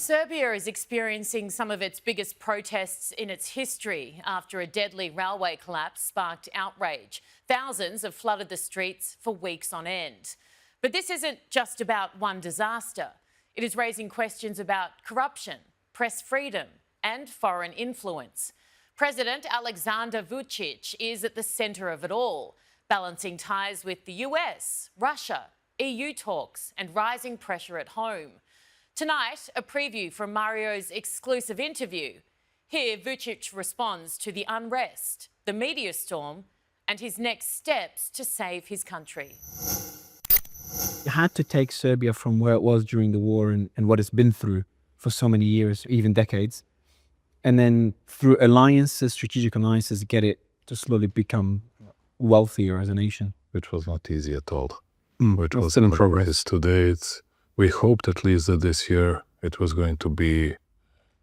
Serbia is experiencing some of its biggest protests in its history after a deadly railway collapse sparked outrage. Thousands have flooded the streets for weeks on end. But this isn't just about one disaster. It is raising questions about corruption, press freedom, and foreign influence. President Aleksandar Vučić is at the centre of it all, balancing ties with the US, Russia, EU talks, and rising pressure at home. Tonight, a preview from Mario's exclusive interview. Here, Vučić responds to the unrest, the media storm, and his next steps to save his country. You had to take Serbia from where it was during the war and what it's been through for so many years, even decades, and then through alliances, strategic alliances, get it to slowly become wealthier as a nation. Which was not easy at all. Which was still in progress. Today, we hoped at least that this year it was going to be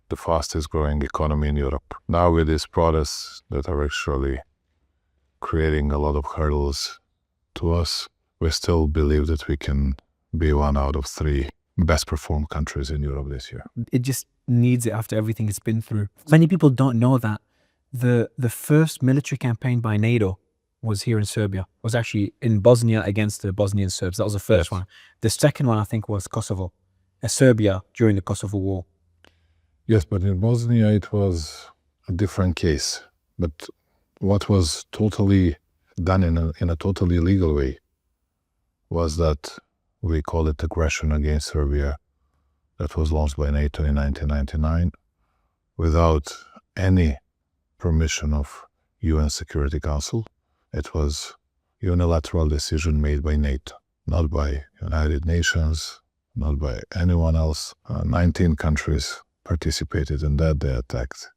the fastest growing economy in Europe. Now with these protests that are actually creating a lot of hurdles to us, we still believe that we can be one out of 3 best performed countries in Europe this year. It just needs it after everything it's been through. Many people don't know that the first military campaign by NATO was here in Serbia. It was actually in Bosnia against the Bosnian Serbs. That was the first one. The second one, I think, was Kosovo, Serbia during the Kosovo War. Yes, but in Bosnia it was a different case. But what was totally done in a totally legal way was that we call it aggression against Serbia that was launched by NATO in 1999 without any permission of UN Security Council. It was a unilateral decision made by NATO, not by United Nations, not by anyone else. 19 countries participated in that. They attacked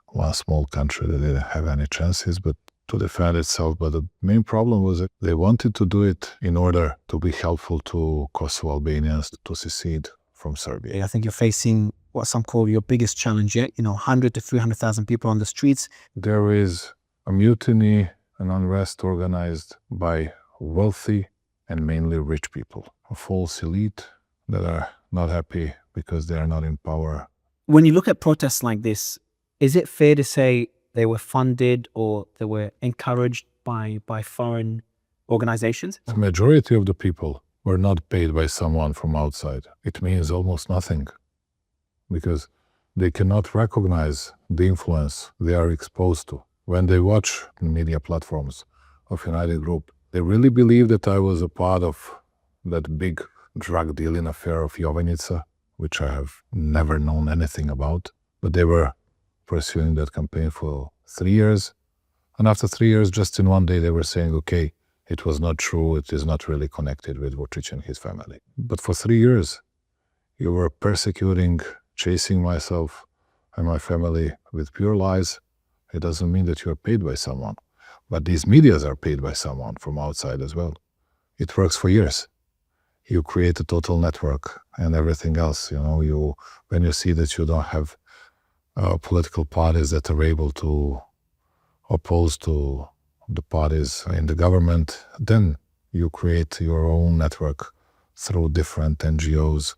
one small country that didn't have any chances but to defend itself. But the main problem was that they wanted to do it in order to be helpful to Kosovo Albanians to secede from Serbia. I think you're facing what some call your biggest challenge yet, 100 to 300,000 people on the streets. There is a mutiny, an unrest organized by wealthy and mainly rich people, a false elite that are not happy because they are not in power. When you look at protests like this, is it fair to say they were funded or they were encouraged by foreign organizations? The majority of the people were not paid by someone from outside. It means almost nothing because they cannot recognize the influence they are exposed to. When they watch media platforms of United Group, they really believe that I was a part of that big drug dealing affair of Jovanjica, which I have never known anything about. But they were pursuing that campaign for 3 years. And after 3 years, just in one day, they were saying, okay, it was not true. It is not really connected with Vučić and his family. But for 3 years, you were persecuting, chasing myself and my family with pure lies. It doesn't mean that you are paid by someone, but these medias are paid by someone from outside as well. It works for years. You create a total network and everything else. When you see that you don't have political parties that are able to oppose to the parties in the government, then you create your own network through different NGOs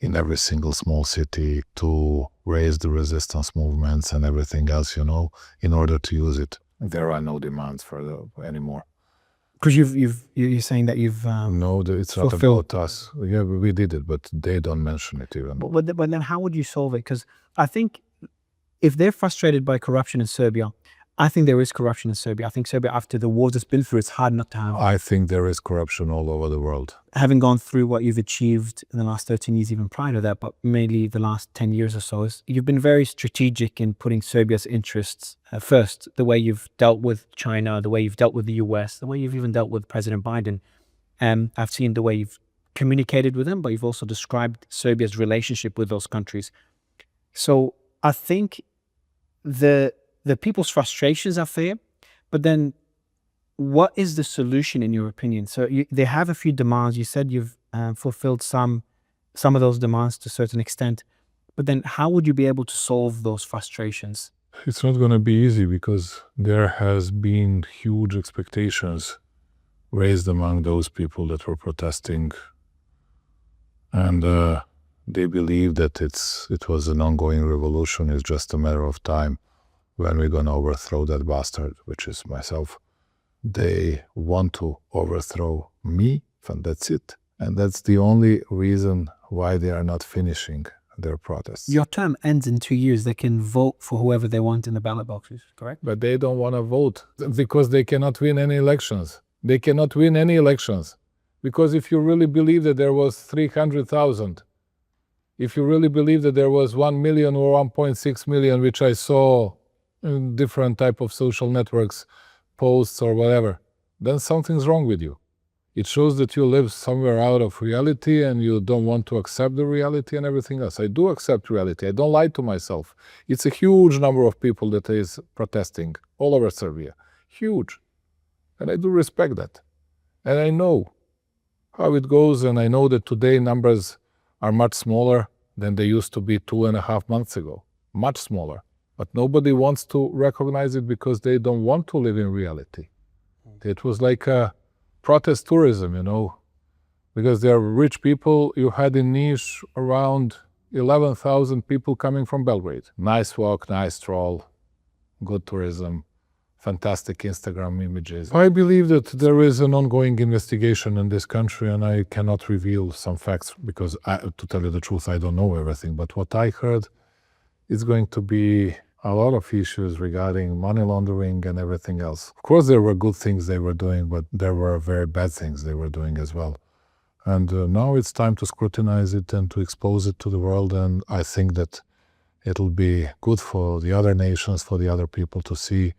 in every single small city to raise the resistance movements and everything else, in order to use it. There are no demands for anymore. Because you're saying that you've no, it's not about us. Yeah, we did it, but they don't mention it even. But then how would you solve it? Because I think if they're frustrated by corruption in Serbia, I think there is corruption in Serbia. I think Serbia, after the wars it's been through, it's hard not to have. I think there is corruption all over the world. Having gone through what you've achieved in the last 13 years, even prior to that, but mainly the last 10 years or so, you've been very strategic in putting Serbia's interests first. The way you've dealt with China, the way you've dealt with the US, the way you've even dealt with President Biden. I've seen the way you've communicated with them, but you've also described Serbia's relationship with those countries. So I think the people's frustrations are fair, but then what is the solution in your opinion? So they have a few demands. You said you've fulfilled some of those demands to a certain extent, but then how would you be able to solve those frustrations? It's not going to be easy because there has been huge expectations raised among those people that were protesting. And They believe that it was an ongoing revolution. It's just a matter of time when we're going to overthrow that bastard, which is myself. They want to overthrow me, and that's it. And that's the only reason why they are not finishing their protests. Your term ends in 2 years. They can vote for whoever they want in the ballot boxes, correct? But they don't want to vote because they cannot win any elections. They cannot win any elections. Because if you really believe that there was 300,000, if you really believe that there was 1 million or 1.6 million, which I saw in different type of social networks, posts or whatever, then something's wrong with you. It shows that you live somewhere out of reality and you don't want to accept the reality and everything else. I do accept reality. I don't lie to myself. It's a huge number of people that is protesting all over Serbia. Huge. And I do respect that. And I know how it goes, and I know that today numbers are much smaller than they used to be 2.5 months ago. Much smaller. But nobody wants to recognize it because they don't want to live in reality. It was like a protest tourism, because there are rich people. You had in Niš around 11,000 people coming from Belgrade. Nice walk, nice stroll, good tourism, fantastic Instagram images. I believe that there is an ongoing investigation in this country, and I cannot reveal some facts because, to tell you the truth, I don't know everything. But what I heard is going to be a lot of issues regarding money laundering and everything else. Of course, there were good things they were doing, but there were very bad things they were doing as well. And now it's time to scrutinize it and to expose it to the world. And I think that it'll be good for the other nations, for the other people to see